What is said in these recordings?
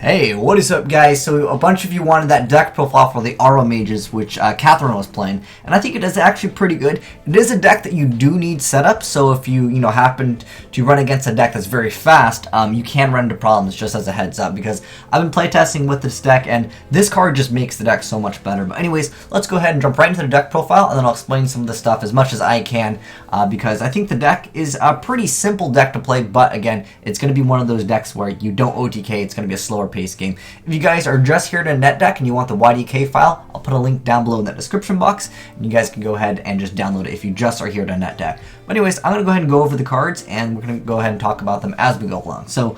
Hey, what is up, guys? So a bunch of you wanted that deck profile for the AroMages, which Catherine was playing, and I think it is actually pretty good. It is a deck that you do need setup, so if you happen to run against a deck that's very fast, you can run into problems, just as a heads up, because I've been playtesting with this deck, and this card just makes the deck so much better. But anyways, let's go ahead and jump right into the deck profile, and then I'll explain some of the stuff as much as I can, because I think the deck is a pretty simple deck to play, but again, it's going to be one of those decks where you don't OTK, it's going to be a slower pace game. If you guys are just here to NetDeck and you want the YDK file, I'll put a link down below in that description box, and you guys can go ahead and just download it if you just are here to NetDeck. But anyways, I'm going to go ahead and go over the cards, and we're going to go ahead and talk about them as we go along. So,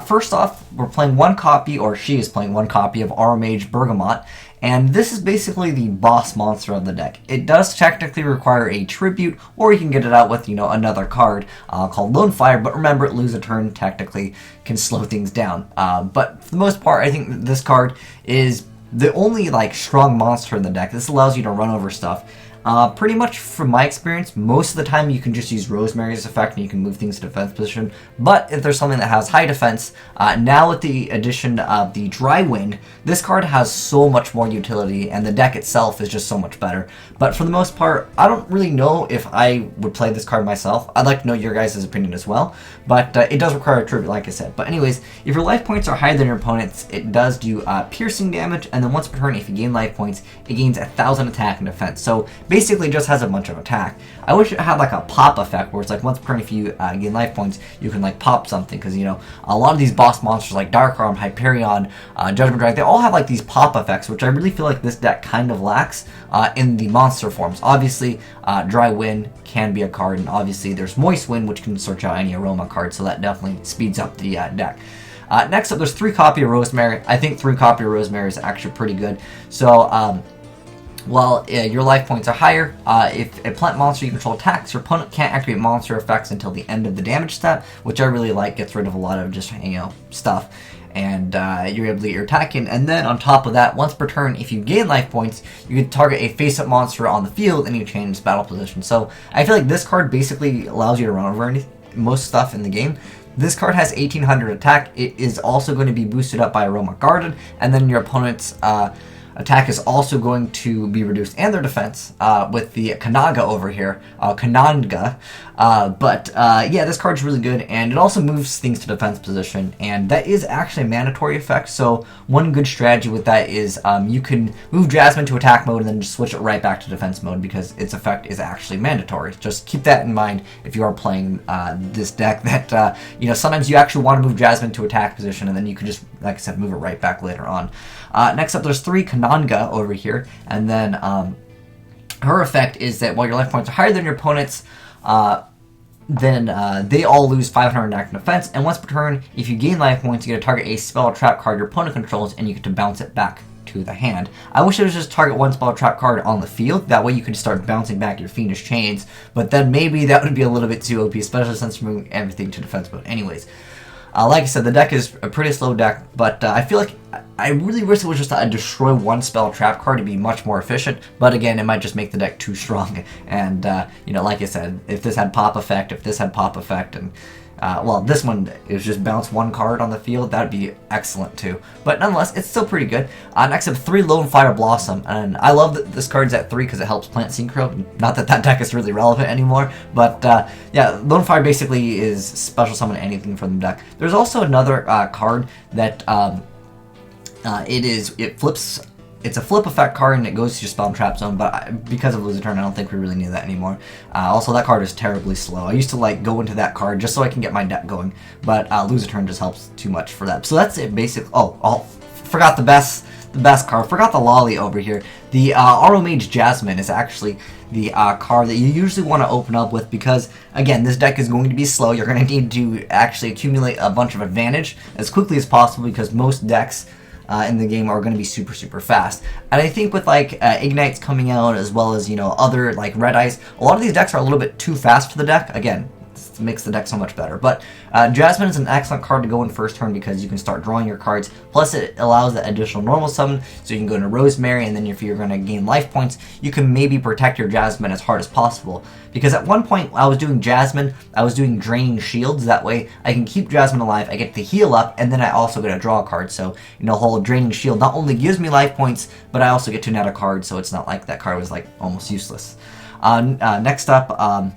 first off, we're playing one copy, or she is playing one copy of AroMage Bergamot, and this is basically the boss monster of the deck. It does technically require a tribute, or you can get it out with, another card called Lone Fire, but remember, lose a turn technically can slow things down. But for the most part, I think this card is the only strong monster in the deck. This allows you to run over stuff. Pretty much from my experience, most of the time you can just use Rosemary's effect and you can move things to defense position. But if there's something that has high defense, now with the addition of the Dry Wind, this card has so much more utility and the deck itself is just so much better. But for the most part, I don't really know if I would play this card myself. I'd like to know your guys' opinion as well. But it does require a tribute, like I said. But anyways, if your life points are higher than your opponent's, it does do piercing damage. And then once per turn, if you gain life points, it gains 1,000 attack and defense. So basically just has a bunch of attack. I wish it had a pop effect where it's once per turn if you gain life points, you can pop something, because a lot of these boss monsters like Dark Arm, Hyperion, Judgment Dragon, they all have these pop effects, which I really feel like this deck kind of lacks in the monster forms. Obviously, Dry Wind can be a card, and obviously there's Moist Wind, which can search out any aroma card, so that definitely speeds up the deck. Next up, there's 3 copy of Rosemary. I think 3 copy of Rosemary is actually pretty good. So, while your life points are higher, if a plant monster you control attacks, your opponent can't activate monster effects until the end of the damage step, which I really like. Gets rid of a lot of just, stuff. And you're able to get your attack in. And then on top of that, once per turn, if you gain life points, you can target a face-up monster on the field and you change its battle position. So I feel like this card basically allows you to run over most stuff in the game. This card has 1800 attack. It is also going to be boosted up by Aroma Garden, and then your opponent's attack is also going to be reduced, and their defense with the Cananga over here, Cananga. Yeah, this card's really good, and it also moves things to defense position, and that is actually a mandatory effect. So one good strategy with that is you can move Jasmine to attack mode and then just switch it right back to defense mode, because its effect is actually mandatory. Just keep that in mind if you are playing this deck, that sometimes you actually want to move Jasmine to attack position, and then you can just, like I said, move it right back later on. Next up, there's 3 Cananga over here, and then her effect is that while your life points are higher than your opponent's, then they all lose 500 attack and defense, and once per turn, if you gain life points, you get to target a spell or trap card your opponent controls, and you get to bounce it back to the hand. I wish it was just target one spell or trap card on the field, that way you could start bouncing back your Fiendish Chains, but then maybe that would be a little bit too OP, especially since you're moving everything to defense mode. Anyways, like I said, the deck is a pretty slow deck, but I feel like I really wish it was just a destroy one spell trap card to be much more efficient, but again, it might just make the deck too strong, and, like I said, if this had pop effect, and, well, this one is just bounce one card on the field, that'd be excellent too. But nonetheless, it's still pretty good. Next up, 3 Lone Fire Blossom, and I love that this card's at 3 because it helps plant Synchro. Not that that deck is really relevant anymore, but yeah, Lone Fire basically is special summon anything from the deck. There's also another card that it flips. It's a flip effect card, and it goes to your spell and trap zone, but because of lose a turn, I don't think we really need that anymore. Also, that card is terribly slow. I used to go into that card just so I can get my deck going, but lose a turn just helps too much for that. So that's it, basically. Oh, forgot the best card. Forgot the lolly over here. The AroMage Jasmine is actually the card that you usually want to open up with, because again, this deck is going to be slow. You're going to need to actually accumulate a bunch of advantage as quickly as possible, because most decks in the game are going to be super, super fast. And I think with Ignites coming out, as well as other Red Eyes, a lot of these decks are a little bit too fast for the deck. Again, makes the deck so much better. But Jasmine is an excellent card to go in first turn because you can start drawing your cards. Plus, it allows the additional normal summon, so you can go into Rosemary, and then if you're going to gain life points, you can maybe protect your Jasmine as hard as possible. Because at one point, I was doing Jasmine, I was doing draining shields. That way, I can keep Jasmine alive, I get to heal up, and then I also get to draw a card. So, you know, the whole draining shield not only gives me life points, but I also get to net a card, so it's not like that card was like almost useless. Next up,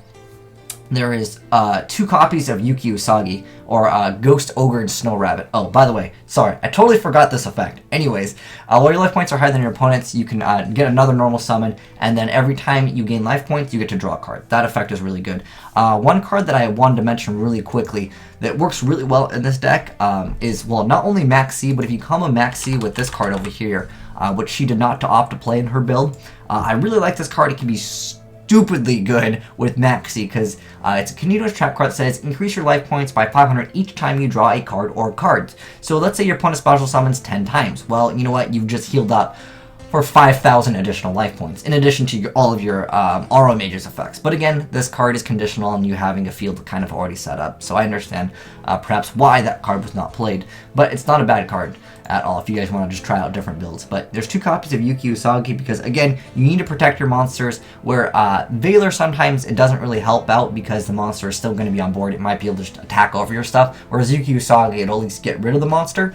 there is 2 copies of Yuki Usagi, or Ghost Ogre and Snow Rabbit. Oh, by the way, sorry, I totally forgot this effect. Anyways, while your life points are higher than your opponent's, you can get another normal summon, and then every time you gain life points, you get to draw a card. That effect is really good. One card that I wanted to mention really quickly that works really well in this deck is, well, not only Max C, but if you come a Max C with this card over here, which she did not opt to play in her build, I really like this card. It can be stupidly good with Maxi because it's a continuous trap card that says increase your life points by 500 each time you draw a card or cards. So let's say your opponent special summons 10 times. Well, you know what? You've just healed up for 5,000 additional life points, in addition to all of your AroMage's effects. But again, this card is conditional on you having a field kind of already set up, so I understand perhaps why that card was not played, but it's not a bad card at all if you guys want to just try out different builds. But there's 2 copies of Yuki Usagi because, again, you need to protect your monsters, where Valor sometimes it doesn't really help out because the monster is still going to be on board. It might be able to just attack over your stuff, whereas Yuki Usagi, it'll at least get rid of the monster.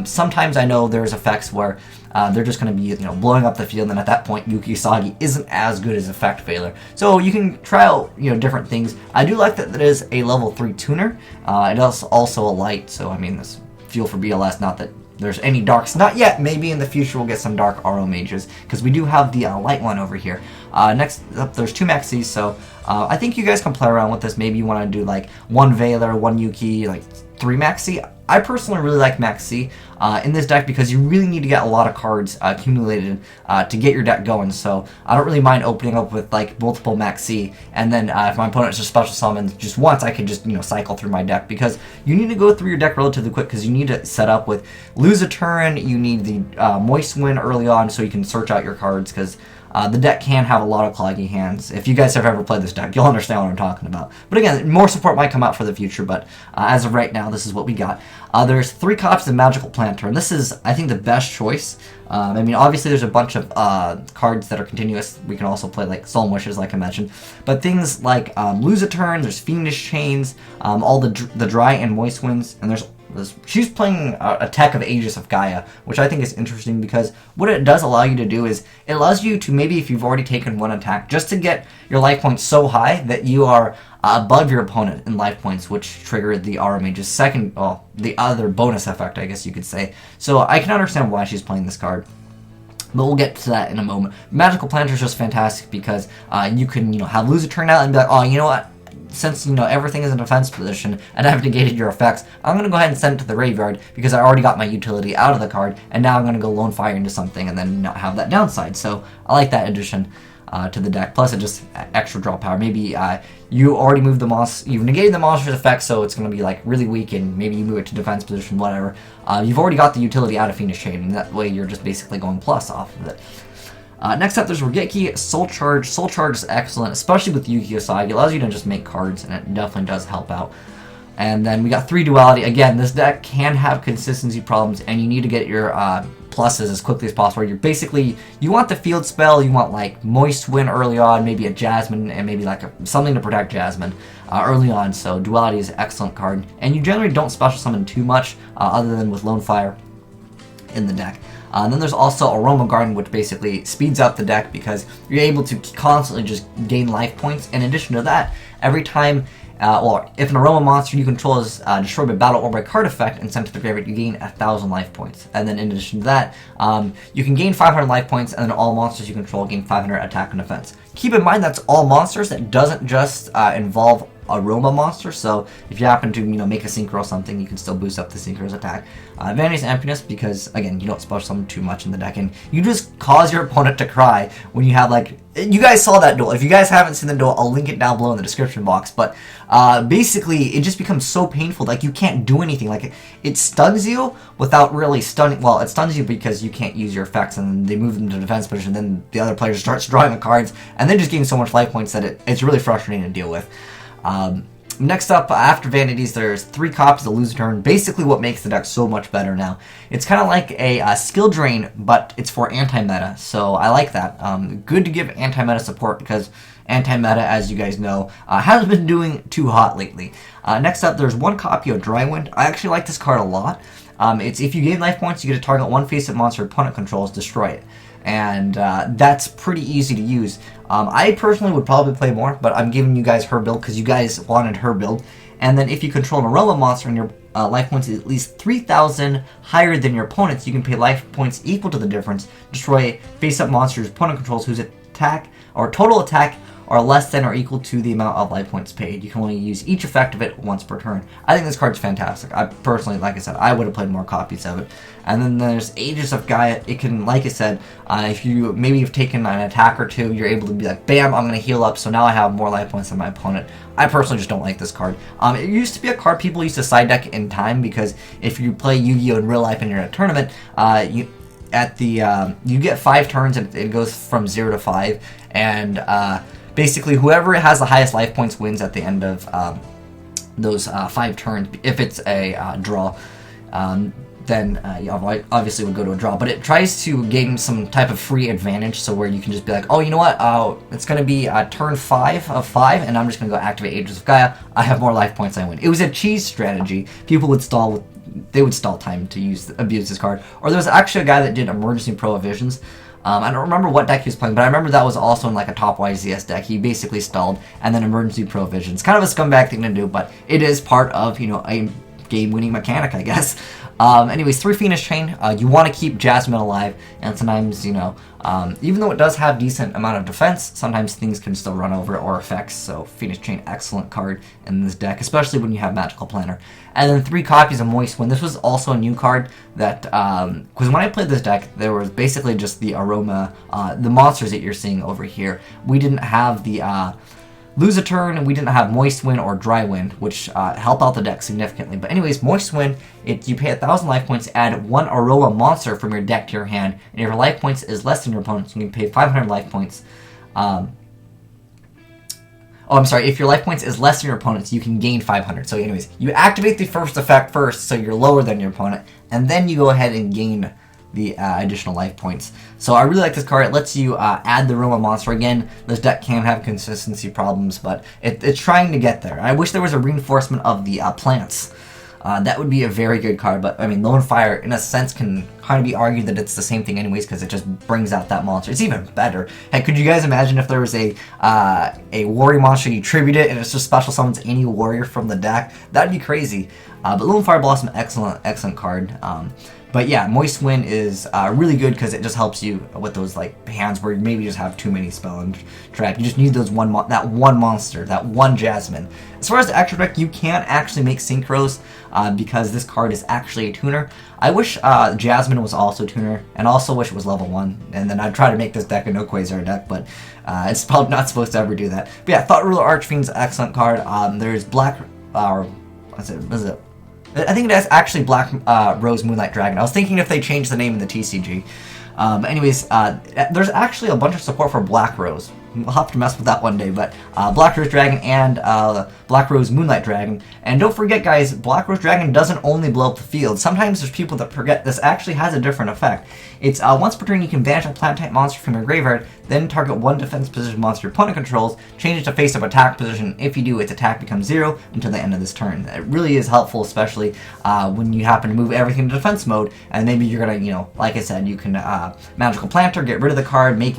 Sometimes I know there's effects where they're just going to be, you know, blowing up the field, and at that point, Yuki Usagi isn't as good as Effect Veiler. So you can try out, you know, different things. I do like that it is a level 3 tuner. It is also a light, so I mean, this feel for BLS, not that there's any darks, not yet. Maybe in the future we'll get some dark AroMages, because we do have the light one over here. Next up, there's 2 Maxis, so I think you guys can play around with this. Maybe you want to do like 1 Veiler, 1 Yuki, like 3 Maxi. I personally really like Maxi in this deck because you really need to get a lot of cards accumulated to get your deck going. So I don't really mind opening up with like multiple Maxi, and then if my opponent just special summons just once, I can just, you know, cycle through my deck, because you need to go through your deck relatively quick because you need to set up with lose a turn. You need the Moist Wind early on so you can search out your cards, because the deck can have a lot of cloggy hands. If you guys have ever played this deck, you'll understand what I'm talking about. But again, more support might come out for the future, but as of right now, this is what we got. There's 3 copies of Magical Planter, and this is, I think, the best choice. I mean, obviously, there's a bunch of cards that are continuous. We can also play, like, Solemn Wishes, like I mentioned. But things like Lose a Turn, there's Fiendish Chains, all the Dry and Moist Winds, and she's playing a tech of Aegis of Gaia, which I think is interesting because what it does allow you to do is it allows you to, maybe if you've already taken 1 attack, just to get your life points so high that you are above your opponent in life points, which triggered the AroMage's second, well, the other bonus effect, I guess you could say. So I can understand why she's playing this card, but we'll get to that in a moment. Magical Planter is just fantastic because you can, you know, have lose a turn out and be like, oh, you know what? Since, you know, everything is in defense position and I've negated your effects, I'm going to go ahead and send it to the graveyard because I already got my utility out of the card, and now I'm going to go Lone Fire into something and then not have that downside. So I like that addition to the deck. Plus, it just extra draw power. Maybe you already moved the monster, you've negated the monster's effect, so it's going to be like really weak, and maybe you move it to defense position, whatever. You've already got the utility out of Fiendish Chain, and that way you're just basically going plus off of it. Next up, there's Regeki, Soul Charge. Soul Charge is excellent, especially with Yuki Usagi. It allows you to just make cards, and it definitely does help out. And then we got 3 Duality. Again, this deck can have consistency problems, and you need to get your pluses as quickly as possible. You're basically, you want the field spell, you want like Moist Wind early on, maybe a Jasmine, and maybe like something to protect Jasmine early on. So Duality is an excellent card, and you generally don't special summon too much other than with Lone Fire in the deck. And then there's also Aroma Garden, which basically speeds up the deck because you're able to constantly just gain life points. In addition to that, every time, or if an Aroma monster you control is destroyed by battle or by card effect and sent to the graveyard, you gain 1,000 life points. And then in addition to that, you can gain 500 life points, and then all monsters you control gain 500 attack and defense. Keep in mind that's all monsters. That doesn't just involve Aroma monster, so if you happen to, you know, make a Synchro or something, you can still boost up the Synchro's attack. Vanity's Emptiness, because again, you don't special summon too much in the deck, and you just cause your opponent to cry when you have, like, you guys saw that duel. If you guys haven't seen the duel, I'll link it down below in the description box, but basically it just becomes so painful, like you can't do anything. Like it stuns you without really stunning. Well, it stuns you because you can't use your effects, and they move them to defense position, then the other player starts drawing the cards, and then just getting so much life points that it's really frustrating to deal with. Next up, after Vanities, there's 3 copies of Lose a Turn. Basically what makes the deck so much better now. It's kind of like a skill drain, but it's for anti-meta, so I like that. Good to give anti-meta support because anti-meta, as you guys know, hasn't been doing too hot lately. Next up, there's 1 copy of Dry Wind. I actually like this card a lot. It's if you gain life points, you get to target 1 face-up monster opponent controls, destroy it. And that's pretty easy to use. I personally would probably play more, but I'm giving you guys her build because you guys wanted her build. And then if you control an aroma monster and your life points is at least 3,000 higher than your opponent's, you can pay life points equal to the difference, destroy face-up monsters opponent controls whose attack or total attack are less than or equal to the amount of life points paid. You can only use each effect of it once per turn. I think this card's fantastic. I personally, like I said, I would have played more copies of it. And then there's Aegis of Gaia. It can, like I said, if you maybe you've taken an attack or two, you're able to be like, bam, I'm going to heal up, so now I have more life points than my opponent. I personally just don't like this card. It used to be a card people used to side deck in time, because if you play Yu-Gi-Oh! In real life and you're in a tournament, you get 5 turns and it goes from 0 to 5, and basically whoever has the highest life points wins at the end of those 5 turns. If it's a draw, then obviously would go to a draw. But it tries to gain some type of free advantage, so where you can just be like, oh, you know what, it's going to be turn 5 of 5, and I'm just going to go activate Aegis of Gaia. I have more life points, I win. It was a cheese strategy. People would stall time to abuse this card. Or there was actually a guy that did emergency prohibitions. I don't remember what deck he was playing, but I remember that was also in like a top YZS deck. He basically stalled, and then emergency provisions. Kind of a scumbag thing to do, but it is part of, a game-winning mechanic, I guess. Anyways, 3 Phoenix Chain. You want to keep Jasmine alive, and sometimes, even though it does have decent amount of defense, sometimes things can still run over it or effects. So Phoenix Chain, excellent card in this deck, especially when you have Magical Planner. And then 3 copies of Moist Wind. This was also a new card that, because when I played this deck, there was basically just the aroma, the monsters that you're seeing over here. We didn't have the Lose a Turn, and we didn't have Moist Wind or Dry Wind, which help out the deck significantly. But anyways, Moist Wind, you pay 1,000 life points, add 1 aroma monster from your deck to your hand, and if your life points is less than your opponent's, you can pay 500 life points. If your life points is less than your opponent's, you can gain 500. So anyways, you activate the first effect first, so you're lower than your opponent, and then you go ahead and gain the additional life points. So I really like this card. It lets you add the aroma monster. Again, this deck can have consistency problems, but it's trying to get there. I wish there was a reinforcement of the plants. That would be a very good card, but I mean, Lone Fire, in a sense, can kind of be argued that it's the same thing anyways, because it just brings out that monster. It's even better. Hey, could you guys imagine if there was a warrior monster, you tribute it, and it's just special summons any warrior from the deck? That'd be crazy. But Lone Fire Blossom, excellent card. But yeah, Moist Wind is really good because it just helps you with those like hands where you maybe just have too many spell and trap. You just need those that one monster, that one Jasmine. As far as the extra deck, you can't actually make Synchros because this card is actually a tuner. I wish Jasmine was also a tuner, and also wish it was level 1. And then I'd try to make this deck a no Quasar deck, but it's probably not supposed to ever do that. But yeah, Thought Ruler Archfiend's an excellent card. There's Black, what is it? I think it is actually Black Rose Moonlight Dragon. I was thinking if they changed the name in the TCG. There's actually a bunch of support for Black Rose. We'll have to mess with that one day, but Black Rose Dragon and Black Rose Moonlight Dragon. And don't forget, guys, Black Rose Dragon doesn't only blow up the field. Sometimes there's people that forget this actually has a different effect. It's once per turn you can banish a plant-type monster from your graveyard, then target 1 defense position monster your opponent controls, change it to face-up attack position. If you do, its attack becomes 0 until the end of this turn. It really is helpful, especially when you happen to move everything to defense mode, and maybe you're gonna, like I said, you can Magical Planter, get rid of the card, make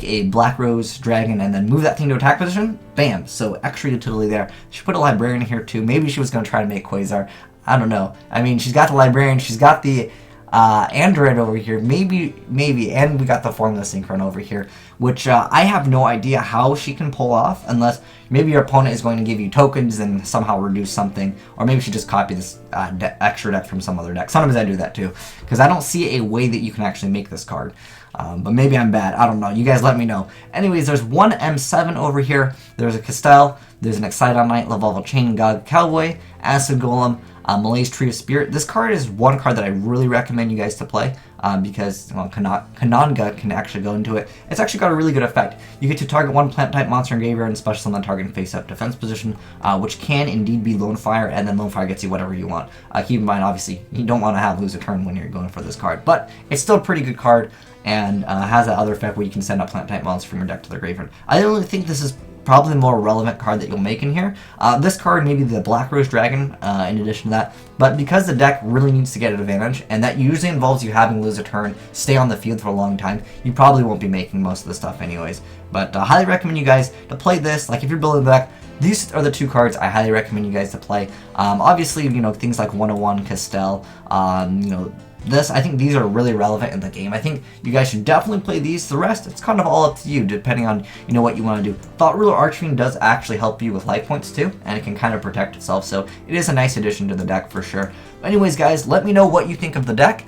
a Black Rose Dragon, and then move that thing to attack position. Bam! So extra utility there. She put a Librarian in here too. Maybe she was gonna try to make Quasar. I don't know. I mean, she's got the Librarian, she's got the Android over here, maybe, and we got the Formula Synchron over here, which I have no idea how she can pull off, unless maybe your opponent is going to give you tokens and somehow reduce something, or maybe she just copy this extra deck from some other deck. Sometimes I do that too, because I don't see a way that you can actually make this card. But maybe I'm bad. I don't know. You guys let me know. Anyways, there's one M7 over here. There's a Castell. There's an Excidon Knight, Level Chain God Cowboy, Acid Golem, Malay's Tree of Spirit. This card is one card that I really recommend you guys to play because Cananga can actually go into it. It's actually got a really good effect. You get to target one plant type monster in graveyard and special summon target in face up defense position, which can indeed be Lone Fire, and then Lone Fire gets you whatever you want. Keep in mind, obviously, you don't want to lose a turn when you're going for this card, but it's still a pretty good card and has that other effect where you can send a plant type monster from your deck to the graveyard. I don't really think this is probably the more relevant card that you'll make in here. This card, maybe the Black Rose Dragon, in addition to that. But because the deck really needs to get an advantage, and that usually involves you having to lose a turn, stay on the field for a long time, you probably won't be making most of the stuff anyways. But I highly recommend you guys to play this. Like, if you're building a deck, these are the two cards I highly recommend you guys to play. Obviously, things like 101, Castell, I think these are really relevant in the game. I think you guys should definitely play these. The rest, it's kind of all up to you, depending on what you want to do. Thought Ruler Archfiend does actually help you with life points too, and it can kind of protect itself, so it is a nice addition to the deck for sure. But anyways, guys, let me know what you think of the deck.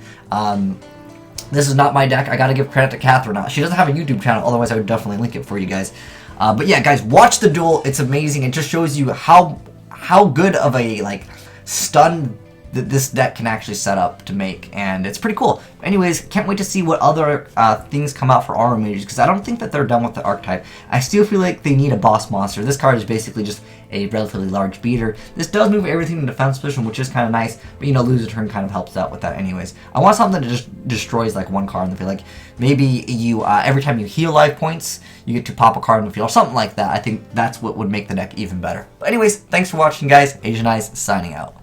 This is not my deck. I gotta give credit to Catherine. She doesn't have a YouTube channel, otherwise I would definitely link it for you guys. But yeah, guys, watch the duel. It's amazing. It just shows you how good of a stun that this deck can actually set up to make, and it's pretty cool. Anyways, can't wait to see what other things come out for AroMage, because I don't think that they're done with the archetype. I still feel like they need a boss monster. This card is basically just a relatively large beater. This does move everything in defense position, which is kind of nice, but lose a turn kind of helps out with that anyways. I want something that just destroys one card in the field. Like maybe you every time you heal life points, you get to pop a card in the field, or something like that. I think that's what would make the deck even better. But anyways, thanks for watching, guys. Asian Eyes signing out.